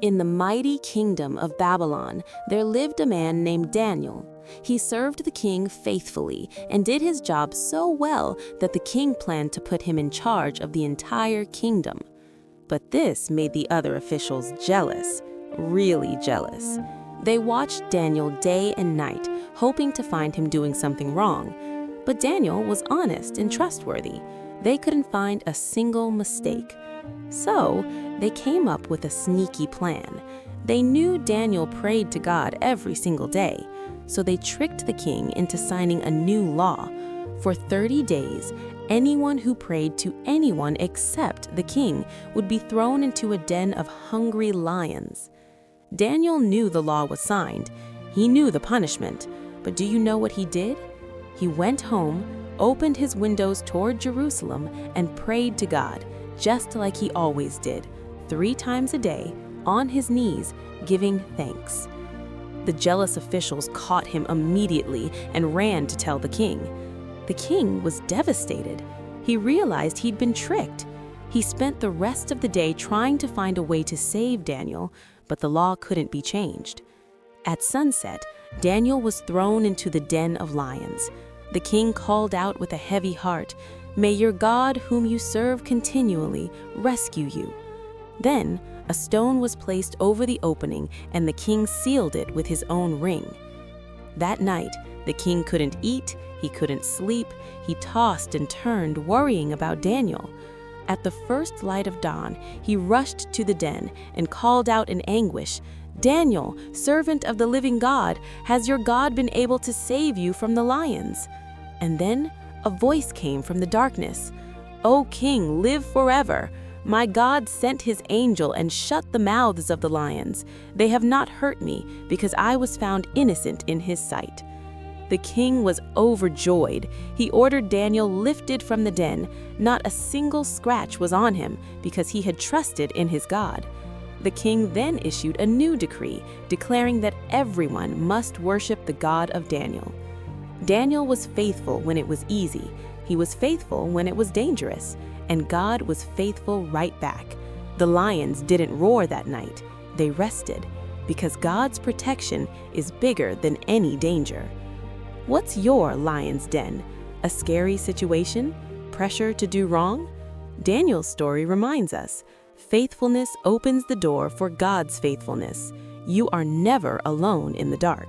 In the mighty kingdom of Babylon, there lived a man named Daniel. He served the king faithfully and did his job so well that the king planned to put him in charge of the entire kingdom. But this made the other officials jealous, really jealous. They watched Daniel day and night, hoping to find him doing something wrong. But Daniel was honest and trustworthy. They couldn't find a single mistake. So, they came up with a sneaky plan. They knew Daniel prayed to God every single day, so they tricked the king into signing a new law. For 30 days, anyone who prayed to anyone except the king would be thrown into a den of hungry lions. Daniel knew the law was signed. He knew the punishment. But do you know what he did? He went home, opened his windows toward Jerusalem, and prayed to God, just like he always did, 3 times a day, on his knees, giving thanks. The jealous officials caught him immediately and ran to tell the king. The king was devastated. He realized he'd been tricked. He spent the rest of the day trying to find a way to save Daniel, but the law couldn't be changed. At sunset, Daniel was thrown into the den of lions. The king called out with a heavy heart, "May your God, whom you serve continually, rescue you." Then, a stone was placed over the opening, and the king sealed it with his own ring. That night, the king couldn't eat, he couldn't sleep, he tossed and turned, worrying about Daniel. At the first light of dawn, he rushed to the den and called out in anguish, "Daniel, servant of the living God, has your God been able to save you from the lions?" And then a voice came from the darkness. "O king, live forever. My God sent his angel and shut the mouths of the lions. They have not hurt me, because I was found innocent in his sight." The king was overjoyed. He ordered Daniel lifted from the den. Not a single scratch was on him, because he had trusted in his God. The king then issued a new decree, declaring that everyone must worship the God of Daniel. Daniel was faithful when it was easy. He was faithful when it was dangerous. And God was faithful right back. The lions didn't roar that night. They rested, because God's protection is bigger than any danger. What's your lion's den? A scary situation? Pressure to do wrong? Daniel's story reminds us, faithfulness opens the door for God's faithfulness. You are never alone in the dark.